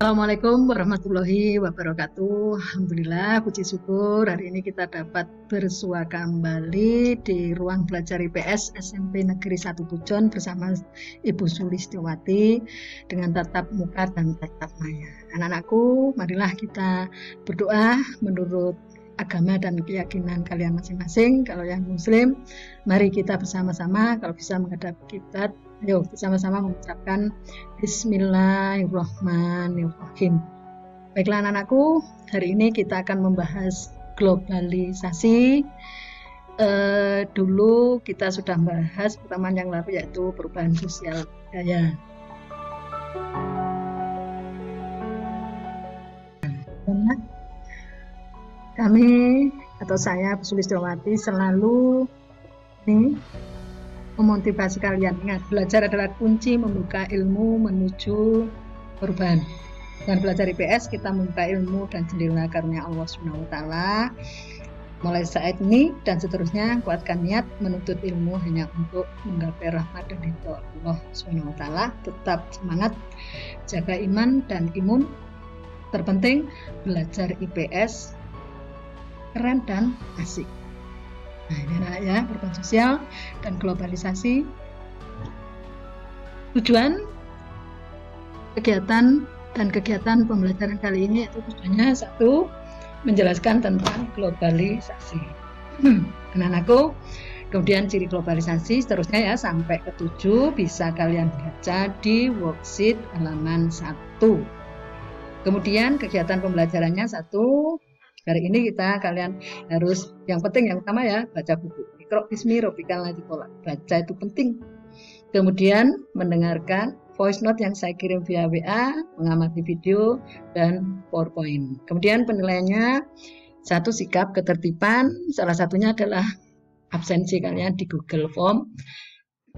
Assalamualaikum warahmatullahi wabarakatuh. Alhamdulillah, puji syukur hari ini kita dapat bersua kembali di ruang belajar IPS SMP Negeri 1 Pujon bersama Ibu Sulistiowati dengan tatap muka dan tatap maya. Anak-anakku, marilah kita berdoa menurut agama dan keyakinan kalian masing-masing. Kalau yang muslim, mari kita bersama-sama, kalau bisa menghadap kiblat, yuk bersama-sama mengucapkan Bismillahirrahmanirrahim. Baiklah anak-anakku, hari ini kita akan membahas globalisasi. Dulu kita sudah membahas pertemuan yang lalu yaitu perubahan sosial budaya. Kami atau saya Bu Sulistiowati selalu memotivasi kalian. Ingat, belajar adalah kunci membuka ilmu menuju perubahan. Dengan belajar IPS kita membuka ilmu dan jendela karunia Allah SWT. Mulai saat ini dan seterusnya, kuatkan niat menuntut ilmu hanya untuk menggapai rahmat dan ridho Allah SWT. Tetap semangat, jaga iman dan imun. Terpenting belajar IPS keren dan asik. Nah, ini anak ya, perubahan sosial dan globalisasi. Tujuan kegiatan dan kegiatan pembelajaran kali ini yaitu tujuannya satu, menjelaskan tentang globalisasi. Anak-anakku, kemudian ciri globalisasi seterusnya ya sampai ke 7 bisa kalian baca di worksheet halaman 1. Kemudian kegiatan pembelajarannya 1. Hari ini kalian harus, yang penting yang utama ya, baca buku. Iqra bismi rabbikal ladzi khalaq. Baca itu penting. Kemudian mendengarkan voice note yang saya kirim via WA, mengamati video dan PowerPoint. Kemudian penilaiannya 1 sikap ketertiban, salah satunya adalah absensi kalian di Google Form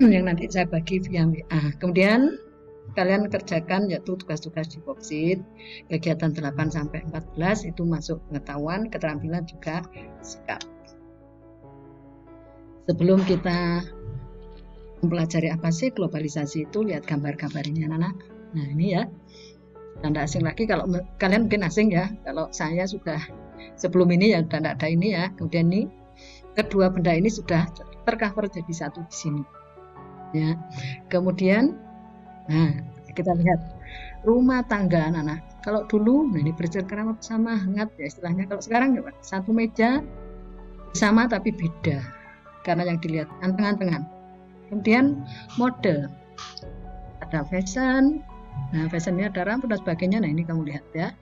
yang nanti saya bagi via WA. Kemudian kalian kerjakan yaitu tugas-tugas di worksheet, kegiatan 8-14 itu masuk pengetahuan, keterampilan juga sikap. Sebelum kita mempelajari apa sih globalisasi itu, lihat gambar-gambar ini anak-anak. Nah ini ya, tanda asing lagi, kalau kalian mungkin asing ya, kalau saya sudah sebelum ini ya udah ada ini ya. Kemudian ini kedua benda ini sudah tercover jadi satu di sini ya. Kemudian nah, kita lihat rumah tangga anak-anak. Kalau dulu, nah ini bercengkerama bersama hangat ya istilahnya. Kalau sekarang ya, satu meja sama tapi beda karena yang dilihat anteng-antengan. Kemudian mode, ada fashion. Nah, fashionnya ada rambut dan sebagainya. Nah, ini kamu lihat ya.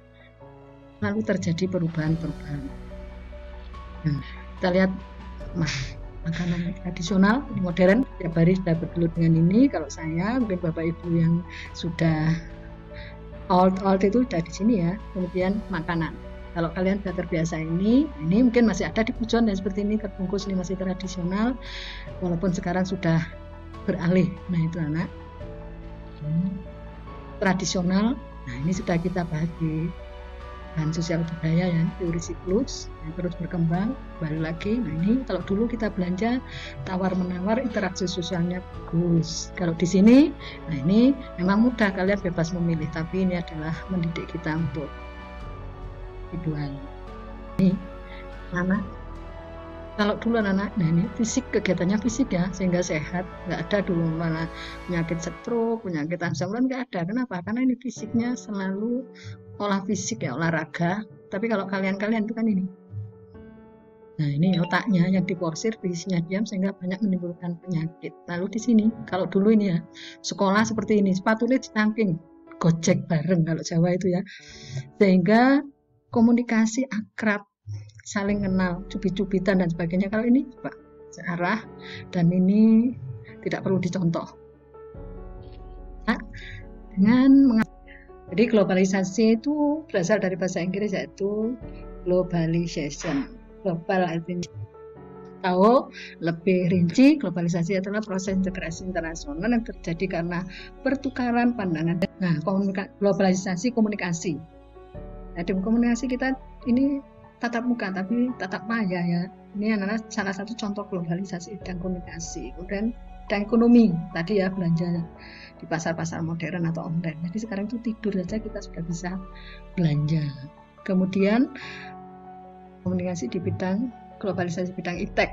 Lalu terjadi perubahan-perubahan. Nah, kita lihat makanan tradisional, modern, tiap hari sudah bergelut dengan ini. Kalau saya, mungkin Bapak Ibu yang sudah old itu sudah di sini ya. Kemudian makanan. Kalau kalian sudah terbiasa ini mungkin masih ada di Pujon ya seperti ini, terbungkus ini masih tradisional, walaupun sekarang sudah beralih. Nah itu anak tradisional. Nah ini sudah kita bahas di bahan sosial budaya ya, teori siklus yang terus berkembang, kembali lagi. Nah ini kalau dulu kita belanja tawar-menawar, interaksi sosialnya bagus. Kalau di sini, nah ini memang mudah, kalian bebas memilih, tapi ini adalah mendidik kita untuk individual. Ini anak, kalau dulu anak, nah ini fisik, kegiatannya fisik ya, sehingga sehat, nggak ada dulu mana penyakit stroke, penyakit asam lambung, nggak ada. Kenapa? Karena ini fisiknya selalu olah fisik ya, olahraga. Tapi kalau kalian itu kan ini. Nah ini otaknya yang diporsir, fisiknya diam sehingga banyak menimbulkan penyakit. Lalu di sini, kalau dulu ini ya, sekolah seperti ini, sepatunya ditangking, gojek bareng kalau Jawa itu ya. Sehingga komunikasi akrab, saling kenal, cubit-cubitan dan sebagainya. Kalau ini coba searah dan ini tidak perlu dicontoh. Nah, dengan jadi globalisasi itu berasal dari bahasa Inggris yaitu globalization. Global artinya tahu lebih rinci, globalisasi adalah proses integrasi internasional yang terjadi karena pertukaran pandangan. Nah, globalisasi komunikasi. Nah, di komunikasi kita ini tatap muka tapi tatap maya ya. Ini adalah salah satu contoh globalisasi dan komunikasi. Kemudian bidang ekonomi tadi ya, belanja di pasar-pasar modern atau online. Jadi sekarang itu tidur saja kita sudah bisa belanja. Kemudian komunikasi di bidang globalisasi, bidang iptek,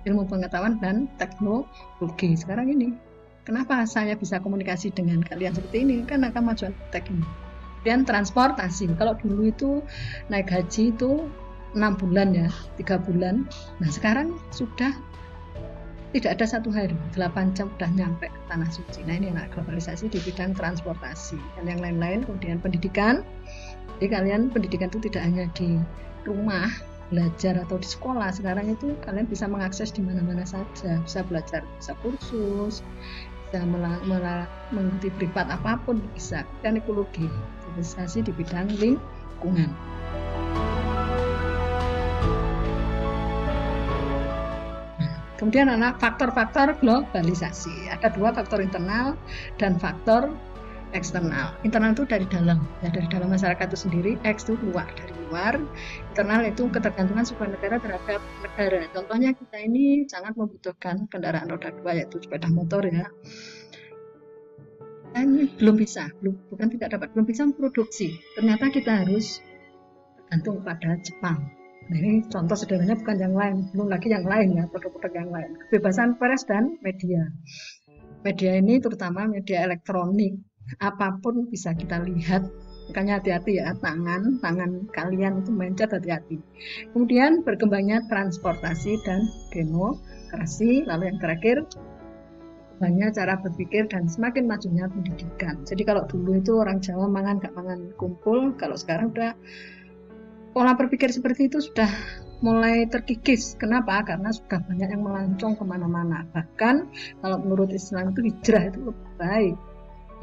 ilmu pengetahuan dan teknologi. Sekarang ini kenapa saya bisa komunikasi dengan kalian seperti ini? Karena kemajuan iptek ini. Kemudian transportasi, kalau dulu itu naik haji itu 6 bulan ya, 3 bulan. Nah sekarang sudah tidak ada 1 hari, 8 jam sudah nyampe ke tanah suci. Nah ini anak globalisasi di bidang transportasi dan yang lain-lain. Kemudian pendidikan, jadi kalian pendidikan itu tidak hanya di rumah belajar atau di sekolah. Sekarang itu kalian bisa mengakses di mana-mana saja, bisa belajar, bisa kursus, bisa mengikuti privat apapun bisa. Dan ekologi, globalisasi di bidang lingkungan. Kemudian anak faktor-faktor globalisasi. Ada 2, faktor internal dan faktor eksternal. Internal itu dari dalam, ya dari dalam masyarakat itu sendiri. X itu luar, dari luar. Internal itu ketergantungan sebuah negara terhadap negara. Contohnya kita ini sangat membutuhkan kendaraan roda 2 yaitu sepeda motor ya. Dan belum bisa belum bisa memproduksi. Ternyata kita harus tergantung pada Jepang. Nah ini contoh sederhananya, bukan yang lain, belum lagi yang lain ya, produk-produk yang lain. Kebebasan pers dan media. Media ini terutama media elektronik, apapun bisa kita lihat, makanya hati-hati ya, tangan kalian itu mencet, hati-hati. Kemudian berkembangnya transportasi dan demokrasi, lalu yang terakhir berkembangnya cara berpikir dan semakin majunya pendidikan. Jadi kalau dulu itu orang Jawa mangan gak mangan kumpul, kalau sekarang udah pola berpikir seperti itu sudah mulai terkikis. Kenapa? Karena sudah banyak yang melancong kemana-mana. Bahkan kalau menurut Islam itu hijrah itu lebih baik.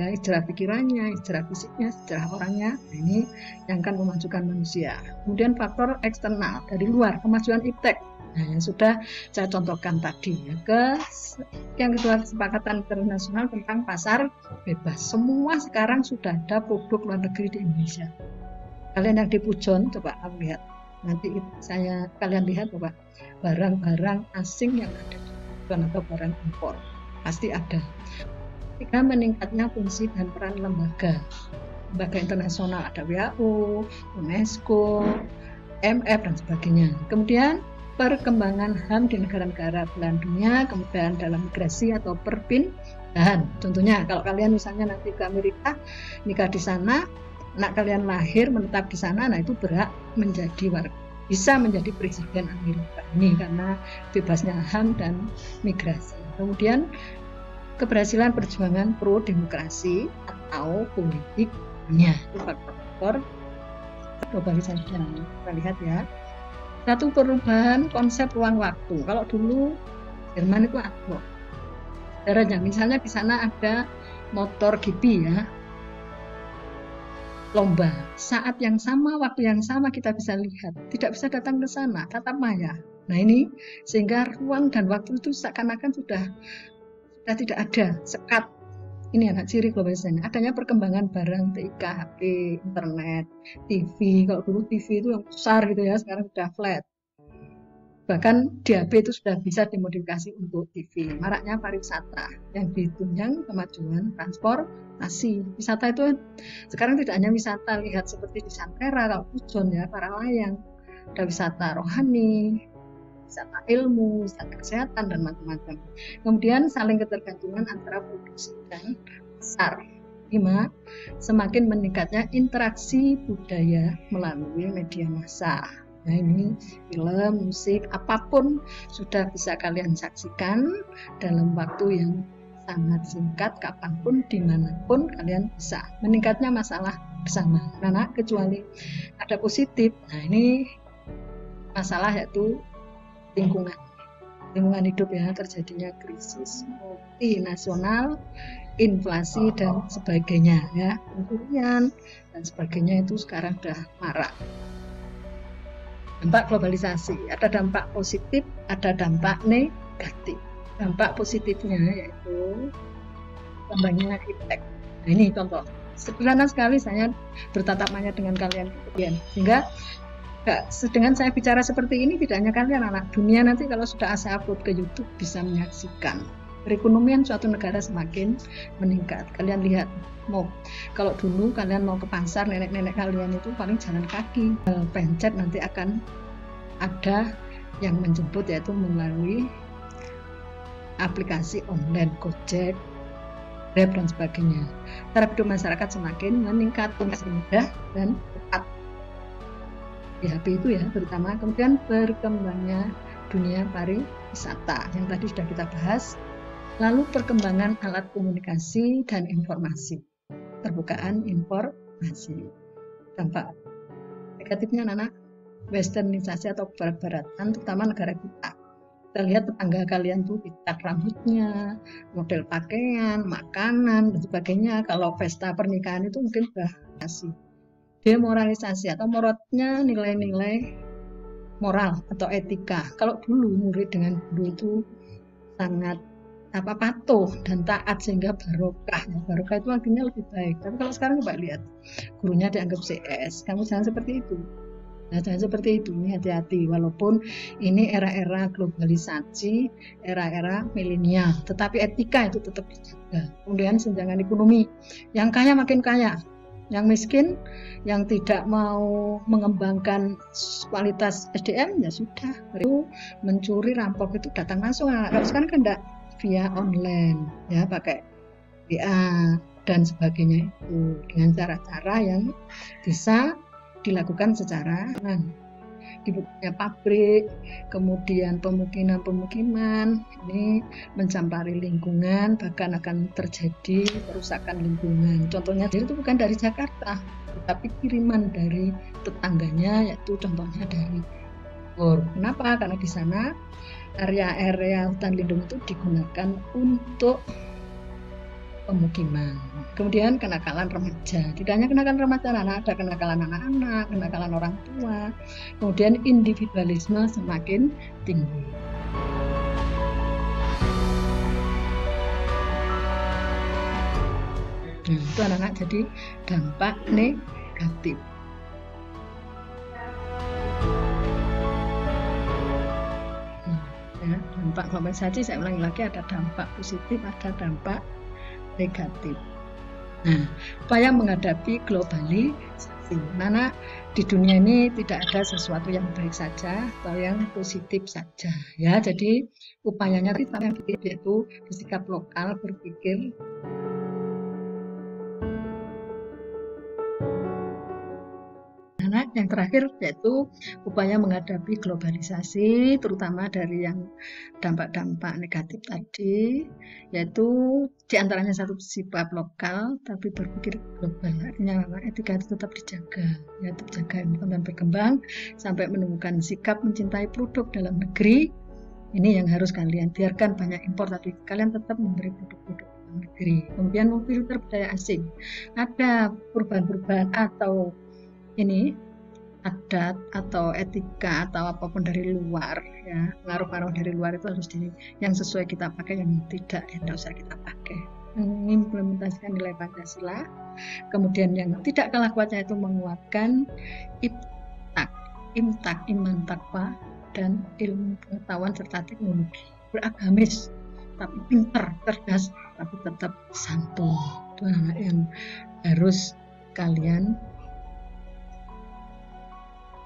Ya, hijrah pikirannya, hijrah fisiknya, hijrah orangnya. Ini yang akan memajukan manusia. Kemudian faktor eksternal dari luar, kemajuan iptek. Nah, yang sudah saya contohkan tadi. Yang kedua, kesepakatan internasional tentang pasar bebas. Semua sekarang sudah ada produk luar negeri di Indonesia. Kalian yang di Pujon, coba lihat. Nanti kalian lihat bahwa barang-barang asing yang ada di Pujon atau barang impor pasti ada. Ketika meningkatnya fungsi dan peran lembaga internasional, ada WHO, UNESCO, IMF dan sebagainya. Kemudian perkembangan HAM di negara-negara belahan dunia, kemudian dalam migrasi atau perpindahan. Contohnya kalau kalian misalnya nanti ke Amerika, nikah di sana, anak kalian lahir menetap di sana, nah itu berhak bisa menjadi presiden Amerika ini karena bebasnya HAM dan migrasi. Kemudian keberhasilan perjuangan pro demokrasi atau politiknya, itu faktor globalisasi. Kita lihat ya, satu perubahan konsep ruang waktu. Kalau dulu Jerman itu ada daerahnya, misalnya di sana ada motor GP ya, lomba, saat yang sama, waktu yang sama kita bisa lihat, tidak bisa datang ke sana, tatap maya. Nah ini sehingga ruang dan waktu itu seakan-akan sudah tidak ada, sekat. Ini anak ciri globalisasi. Adanya perkembangan barang TIK, HP, internet, TV. Kalau dulu TV itu yang besar gitu ya, sekarang sudah flat. Bahkan di HP itu sudah bisa dimodifikasi untuk TV. Maraknya pariwisata yang ditunjang kemajuan transportasi. Wisata itu sekarang tidak hanya wisata lihat seperti di Santera, kalau Pujon ya, para layang. Ada wisata rohani, wisata ilmu, wisata kesehatan dan macam-macam. Kemudian saling ketergantungan antara produksi dan pasar. 5. Semakin meningkatnya interaksi budaya melalui media massa. Nah ini film, musik, apapun sudah bisa kalian saksikan dalam waktu yang sangat singkat, kapanpun, dimanapun kalian bisa. Meningkatnya masalah bersama, karena kecuali ada positif. Nah ini masalah yaitu lingkungan hidup ya, terjadinya krisis multinasional, inflasi dan sebagainya ya, pencurian dan sebagainya itu sekarang sudah marak. Dampak globalisasi, ada dampak positif, ada dampak negatif. Dampak positifnya yaitu tambahnya iptek. Nah ini contoh sederhana sekali, saya bertatap maya dengan kalian, sehingga dengan saya bicara seperti ini tidak hanya kalian, anak dunia nanti kalau sudah saya upload ke YouTube bisa menyaksikan. perekonomian suatu negara semakin meningkat. Kalian lihat, kalau dulu kalian mau ke pasar, nenek-nenek kalian itu paling jalan kaki, pencet nanti akan ada yang menjemput, yaitu melalui aplikasi online, Gojek, Grab, dan sebagainya. Taraf hidup masyarakat semakin meningkat, semakin mudah dan cepat di HP itu ya, terutama. Kemudian berkembangnya dunia pariwisata yang tadi sudah kita bahas, lalu perkembangan alat komunikasi dan informasi, terbukaan informasi. Dampak negatifnya anak, westernisasi atau barat-baratan, terutama negara kita. Kita lihat tetangga kalian tuh dicat rambutnya, model pakaian, makanan, dan sebagainya. Kalau pesta pernikahan itu mungkin sudah kasih demoralisasi atau morotnya nilai-nilai moral atau etika. Kalau dulu murid dengan guru itu sangat patuh dan taat sehingga barokah. Barokah itu artinya lebih baik. Tapi kalau sekarang coba lihat, gurunya dianggap CS. Kamu jangan seperti itu. Nah, jangan seperti itu. Ini hati-hati. Walaupun ini era-era globalisasi, era-era milenial, tetapi etika itu tetap dijaga. Kemudian senjangan ekonomi, yang kaya makin kaya, yang miskin, yang tidak mau mengembangkan kualitas SDM, ya sudah, itu mencuri, rampok itu datang langsung. Kalau sekarang kan enggak, via online, ya pakai WA dan sebagainya, itu dengan cara-cara yang bisa dilakukan secara dibuatnya pabrik, kemudian pemukiman ini mencampari lingkungan, bahkan akan terjadi kerusakan lingkungan. Contohnya itu bukan dari Jakarta, tapi kiriman dari tetangganya, yaitu contohnya dari Bogor. Kenapa? Karena di sana area-area hutan lindung itu digunakan untuk pemukiman. Kemudian kenakalan remaja, tidak hanya kenakalan remaja, ada kenakalan anak-anak, kenakalan orang tua. Kemudian individualisme semakin tinggi. Nah, itu anak-anak jadi dampak negatif. Ya, dampak globalisasi, saya ulangi lagi, ada dampak positif, ada dampak negatif. Nah, upaya menghadapi globalisasi, mana di dunia ini tidak ada sesuatu yang baik saja atau yang positif saja, ya. Jadi upayanya kita yang yaitu bersikap lokal, berpikir yang terakhir, yaitu upaya menghadapi globalisasi, terutama dari yang dampak-dampak negatif tadi, yaitu diantaranya satu, sifat lokal tapi berpikir global. Artinya etika itu tetap dijaga, ya, terjaga dan berkembang sampai menemukan sikap mencintai produk dalam negeri. Ini yang harus kalian biarkan banyak impor, tapi kalian tetap memberi produk-produk dalam negeri. Kemudian memfilter budaya asing. Ada perubahan-perubahan atau ini adat atau etika atau apapun dari luar, ya, pengaruh-pengaruh dari luar itu harus yang sesuai kita pakai, yang tidak usah kita pakai. Mengimplementasikan nilai Pancasila. Kemudian yang tidak kalah kuatnya itu menguatkan imtak, iman, takwa, dan ilmu pengetahuan serta teknologi. Beragamis tapi pintar, cerdas tapi tetap santun. Itu anak yang harus kalian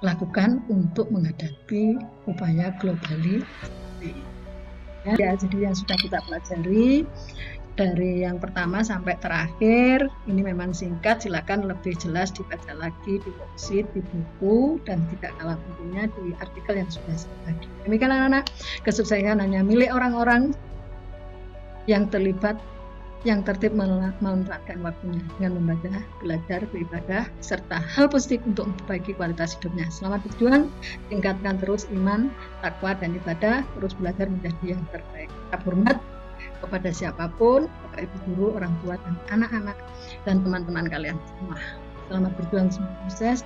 lakukan untuk menghadapi upaya globalisasi. Ya, jadi yang sudah kita pelajari dari yang pertama sampai terakhir ini memang singkat, silakan lebih jelas dibaca lagi di worksheet, di buku, dan tidak kalah pentingnya di artikel yang sudah saya bagi. Demikian anak-anak, kesuksesan hanya milik orang-orang yang terlibat, yang tertib memanfaatkan waktunya dengan membaca, belajar, beribadah, serta hal positif untuk memperbaiki kualitas hidupnya. Selamat berjuang, tingkatkan terus iman, takwa, dan ibadah, terus belajar menjadi yang terbaik. Tetap hormat kepada siapapun, Bapak Ibu guru, orang tua, dan anak-anak, dan teman-teman kalian semua. Selamat berjuang, semoga sukses.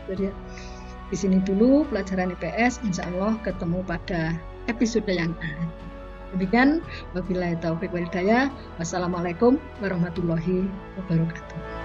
Di sini dulu pelajaran IPS, insya Allah ketemu pada episode yang akan. Demikian, wabillahi taufiq wal hidayah. Wassalamualaikum warahmatullahi wabarakatuh.